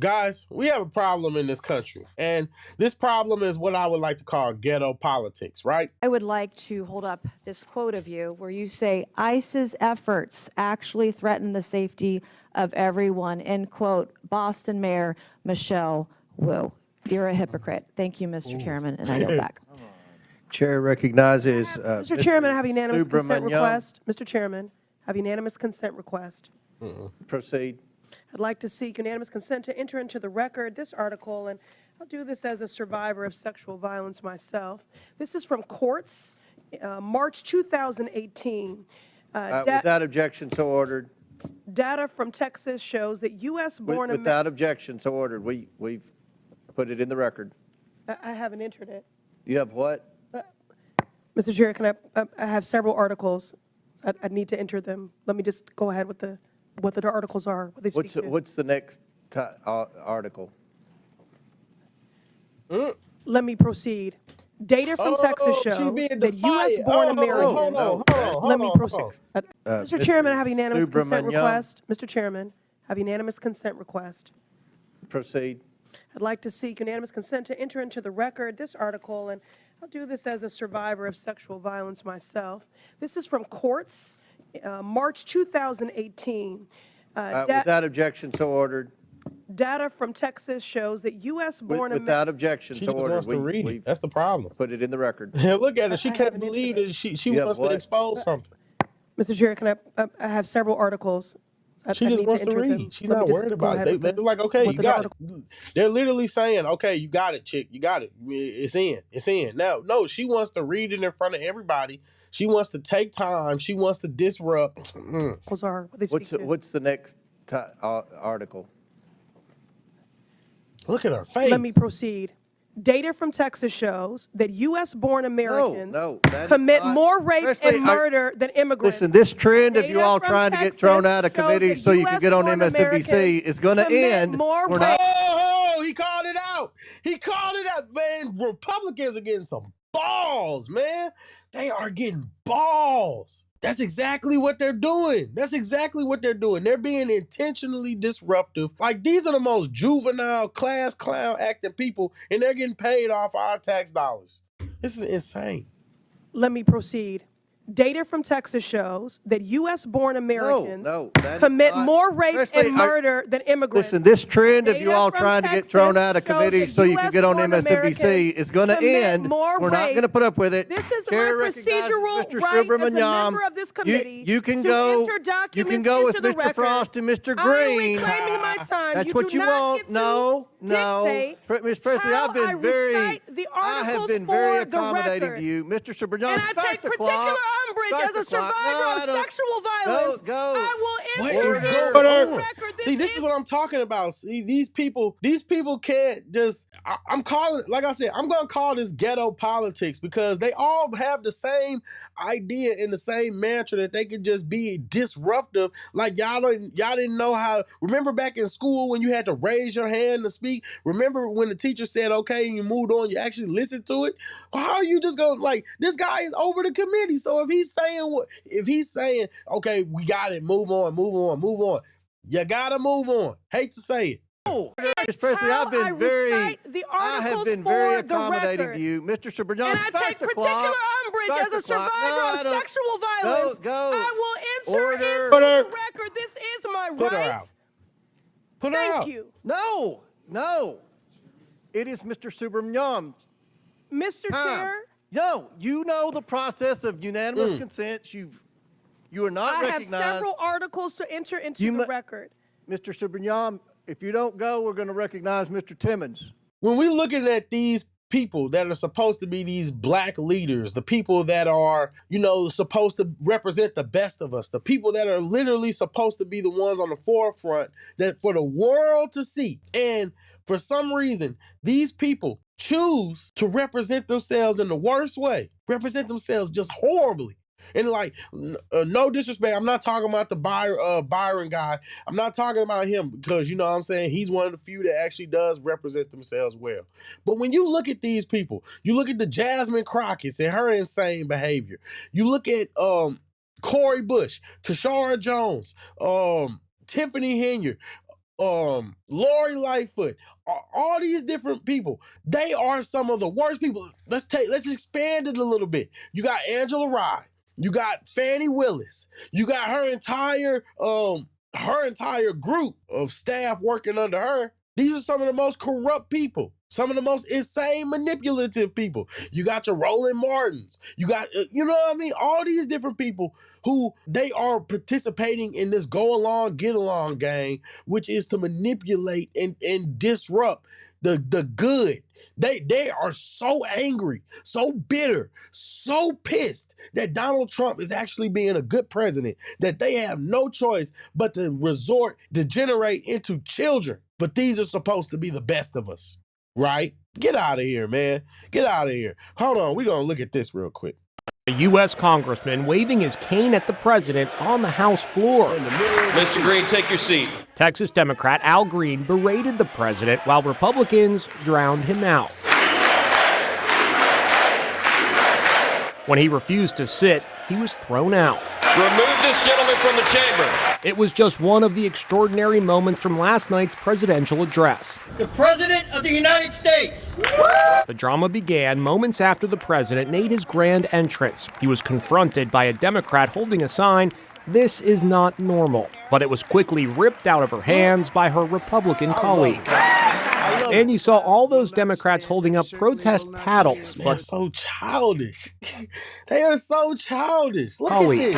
Guys, we have a problem in this country, and this problem is what I would like to call ghetto politics, right? I would like to hold up this quote of you where you say, ICE's efforts actually threaten the safety of everyone, end quote, Boston Mayor Michelle Wu. You're a hypocrite. Thank you, Mr. Chairman, and I yield back. Chair recognizes Mr. Chairman, I have unanimous consent request. Mr. Chairman, I have unanimous consent request. Proceed. I'd like to seek unanimous consent to enter into the record this article, and I'll do this as a survivor of sexual violence myself. This is from Courts, March 2018. Without objection, so ordered. Data from Texas shows that U.S.-born Without objection, so ordered. We've put it in the record. I haven't entered it. You have what? Mr. Chair, can I have several articles. I need to enter them. Let me just go ahead with what the articles are. What they speak to. What's the next article? Let me proceed. Data from Texas shows that U.S.-born Americans. Let me proceed. Mr. Chairman, I have unanimous consent request. Mr. Chairman, I have unanimous consent request. Proceed. I'd like to seek unanimous consent to enter into the record this article, and I'll do this as a survivor of sexual violence myself. This is from Courts, March 2018. Without objection, so ordered. Data from Texas shows that U.S.-born Without objection, She so just ordered. wants to read it. That's the problem. Put it in the record. Look at her. She can't believe that she wants to expose something. Mr. Chair, can I have several articles. She just wants to read. She's not worried about it. They're like, okay, you got it. They're literally saying, okay, you got it, chick. You got it. It's in. It's in. Now, no, she wants to read it in front of everybody. She wants to take time. She wants to disrupt. What's the next article? Look at her face. Let me proceed. Data from Texas shows that U.S.-born Americans commit more rape and murder than immigrants. Listen, this trend of you all trying to get thrown out of committee so you can get on MSNBC is going to end. Oh, he called it out. He called it out, man. Republicans are getting some balls, man. They are getting balls. That's exactly what they're doing. That's exactly what they're doing. They're being intentionally disruptive. Like, these are the most juvenile, class clown acting people, and they're getting paid off our tax dollars. This is insane. Let me proceed. Data from Texas shows that U.S.-born Americans commit more rape and murder than immigrants. Listen, this trend of you all trying to get thrown out of committee so you can get on MSNBC is going to end. We're not going to put up with it. This is my procedural right as a member of this committee. You can go with Mr. Frost and Mr. Green. I'm reclaiming my time. That's what you want. No. Ms. Presley, I have been very accommodating to you. Mr. Subramanian, start the clock. Umbrage as a survivor of sexual violence. I will enter into the record. See, this is what I'm talking about. See, these people can't just, I'm calling, like I said, I'm going to call this ghetto politics because they all have the same idea and the same mantra that they can just be disruptive. Like y'all didn't know how, remember back in school when you had to raise your hand to speak? Remember when the teacher said, okay, and you moved on, you actually listened to it? How are you just going, like, this guy is over the committee. So if he's saying, okay, we got it, move on, you gotta move on. Hate to say it. Ms. Presley, I have been very accommodating to you. Mr. Subramanian, and I take particular umbrage as a survivor of sexual violence. I will enter into the record. This is my right. Put her out. Thank you. No. It is Mr. Subramanian. Mr. Chair. No, you know the process of unanimous consent. You are not recognized. I have several articles to enter into the record. Mr. Subramanian, if you don't go, we're going to recognize Mr. Timmons. When we're looking at these people that are supposed to be these black leaders, the people that are, supposed to represent the best of us, the people that are literally supposed to be the ones on the forefront that for the world to see. And for some reason, these people choose to represent themselves in the worst way, represent themselves just horribly. And like, no disrespect, I'm not talking about the Byron guy. I'm not talking about him because, you know what I'm saying, he's one of the few that actually does represent themselves well. But when you look at these people, you look at the Jasmine Crockett and her insane behavior. You look at Cori Bush, Tashara Jones, Tiffany Henyard, Lori Lightfoot, all these different people, they are some of the worst people. Let's expand it a little bit. You got Angela Rye, you got Fannie Willis, you got her entire group of staff working under her. These are some of the most corrupt people, some of the most insane manipulative people. You got your Roland Martins, you got, you know what I mean? All these different people who they are participating in this go along, get along game, which is to manipulate and disrupt the good. They are so angry, so bitter, so pissed that Donald Trump is actually being a good president, that they have no choice but to degenerate into children. But these are supposed to be the best of us, right? Get out of here, man. Get out of here. Hold on, we're going to look at this real quick. A U.S. congressman waving his cane at the president on the House floor. Mr. Green, take your seat. Texas Democrat Al Green berated the president while Republicans drowned him out. When he refused to sit, he was thrown out. Remove this gentleman from the chamber. It was just one of the extraordinary moments from last night's presidential address. The President of the United States. The drama began moments after the president made his grand entrance. He was confronted by a Democrat holding a sign, "This is not normal," but it was quickly ripped out of her hands by her Republican colleague. And you saw all those Democrats holding up protest paddles. They're so childish. They are so childish. Look at this.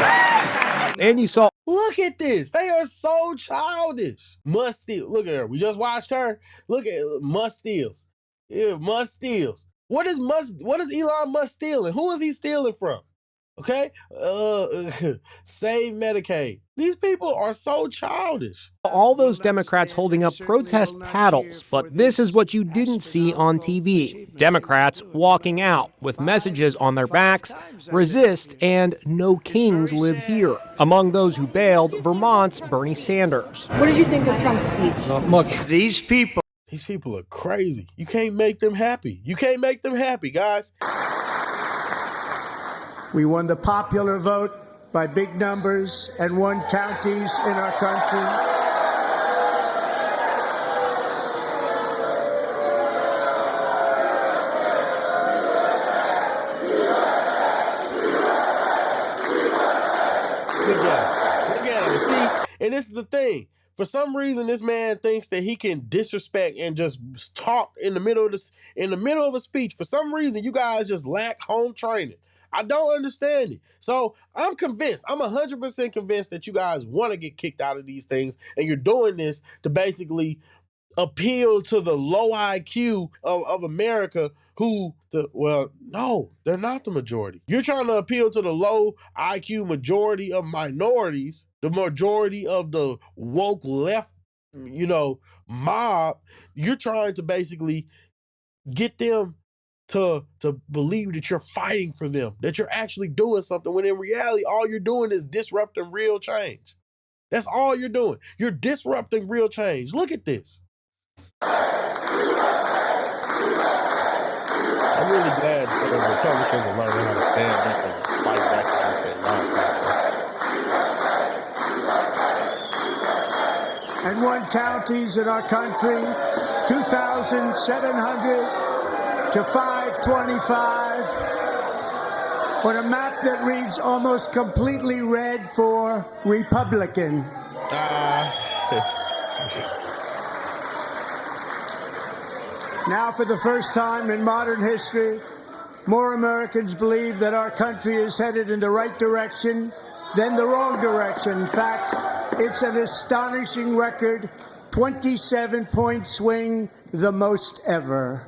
And you saw... Look at this. They are so childish. Must steal. Look at her. We just watched her. Look at Must steals. Yeah, Must steals. What is Elon Musk stealing? Who is he stealing from? Okay? Save Medicaid. These people are so childish. All those Democrats holding up protest paddles, but this is what you didn't see on TV. Democrats walking out with messages on their backs, "Resist" and "No kings live here." Among those who bailed, Vermont's Bernie Sanders. What did you think of Trump's speech? Not much. These people are crazy. You can't make them happy. You can't make them happy, guys. We won the popular vote by big numbers and won counties in our country. Look at him. See, and this is the thing. For some reason, this man thinks that he can disrespect and just talk in the middle of a speech. For some reason, you guys just lack home training. I don't understand it. So I'm convinced, I'm 100% convinced that you guys want to get kicked out of these things, and you're doing this to basically appeal to the low IQ of America no, they're not the majority. You're trying to appeal to the low IQ majority of minorities, the majority of the woke left, mob. You're trying to basically get them to believe that you're fighting for them, that you're actually doing something, when in reality, all you're doing is disrupting real change. That's all you're doing. You're disrupting real change. Look at this. I'm really glad that the Republicans are learning how to stand up and fight back against that nonsense. And won counties in our country, 2,700 to 525, on a map that reads almost completely red for Republican. Now, for the first time in modern history, more Americans believe that our country is headed in the right direction than the wrong direction. In fact, it's an astonishing record, 27-point swing, the most ever.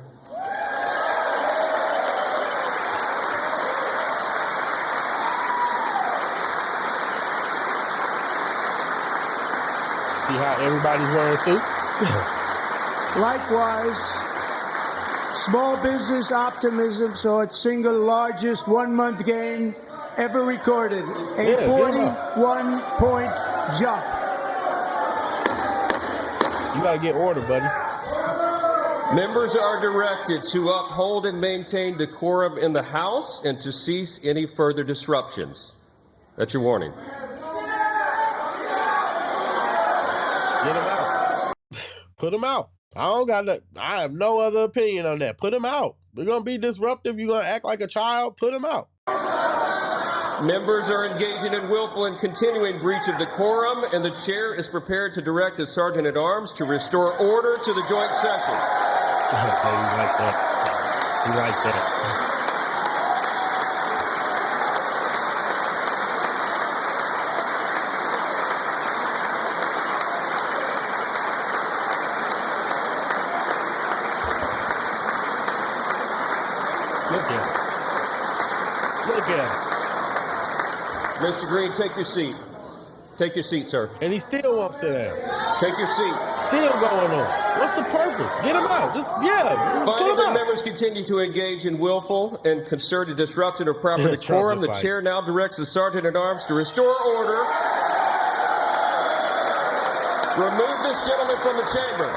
See how everybody's wearing suits? Likewise, small business optimism saw its single largest one-month gain ever recorded, a 41-point jump. You got to get order, buddy. Members are directed to uphold and maintain decorum in the House and to cease any further disruptions. That's your warning. Get him out. Put him out. I have no other opinion on that. Put him out. We're going to be disruptive. You're going to act like a child. Put him out. Members are engaging in willful and continuing breach of decorum, and the chair is prepared to direct the Sergeant at Arms to restore order to the joint session. He like that. He like that. Look at him. Look at him. Mr. Green, take your seat. Take your seat, sir. And he still won't sit down. Take your seat. Still going on. What's the purpose? Get him out. Finding that members continue to engage in willful and concerted disruption of proper decorum, the chair now directs the Sergeant at Arms to restore order. Remove this gentleman from the chamber.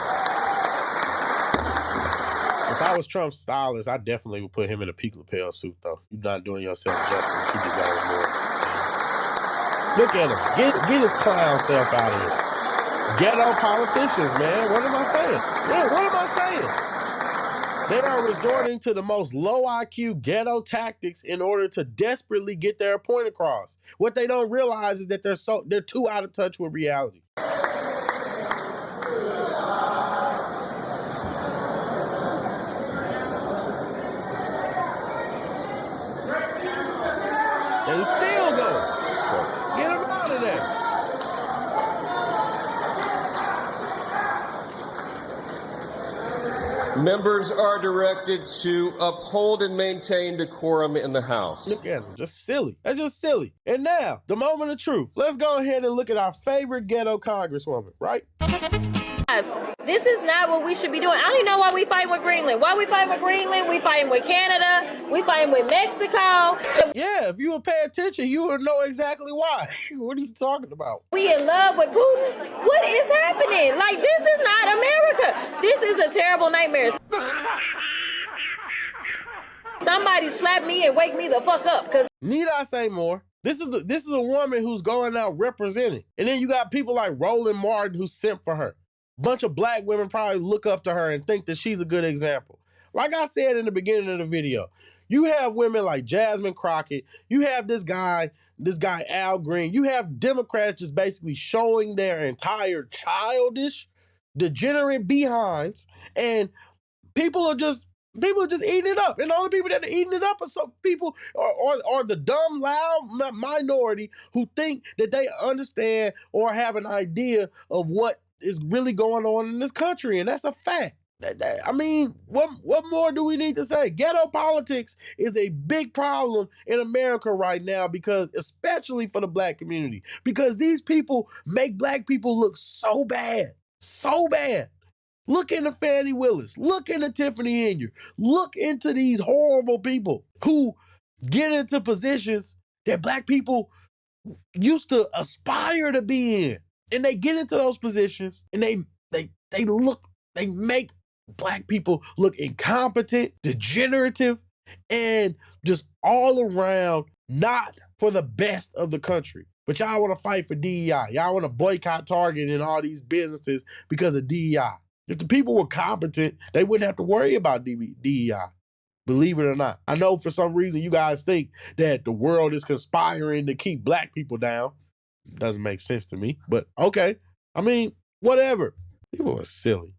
If I was Trump's stylist, I definitely would put him in a peak lapel suit, though. You're not doing yourself justice. You deserve more. Look at him. Get his clown self out of here. Ghetto politicians, man. What am I saying? What am I saying? They are resorting to the most low IQ ghetto tactics in order to desperately get their point across. What they don't realize is that they're too out of touch with reality. And it's still going. Get him out of there. Members are directed to uphold and maintain decorum in the House. Look at him. Just silly. That's just silly. And now, the moment of truth. Let's go ahead and look at our favorite ghetto congresswoman, right? This is not what we should be doing. I don't even know why we fighting with Greenland. Why we fighting with Greenland? We fighting with Canada. We fighting with Mexico. Yeah, if you would pay attention, you would know exactly why. What are you talking about? We in love with Putin? What is happening? Like, this is not America. This is a terrible nightmare. Somebody slap me and wake me the fuck up. Need I say more? This is a woman who's going out representing. And then you got people like Roland Martin who sent for her. Bunch of black women probably look up to her and think that she's a good example. Like I said in the beginning of the video, you have women like Jasmine Crockett. You have this guy Al Green. You have Democrats just basically showing their entire childish, degenerate behinds, and people are just eating it up. And the only people that are eating it up are some people or the dumb, loud minority who think that they understand or have an idea of what is really going on in this country. And that's a fact. I mean, what more do we need to say? Ghetto politics is a big problem in America right now, because especially for the black community, because these people make black people look so bad, so bad. Look into Fannie Willis. Look into Tiffany Henry. Look into these horrible people who get into positions that black people used to aspire to be in. And they get into those positions and they make black people look incompetent, degenerative, and just all around not for the best of the country. But y'all want to fight for DEI. Y'all want to boycott Target and all these businesses because of DEI. If the people were competent, they wouldn't have to worry about DEI. Believe it or not. I know for some reason you guys think that the world is conspiring to keep black people down. Doesn't make sense to me, but okay. I mean, whatever. People are silly.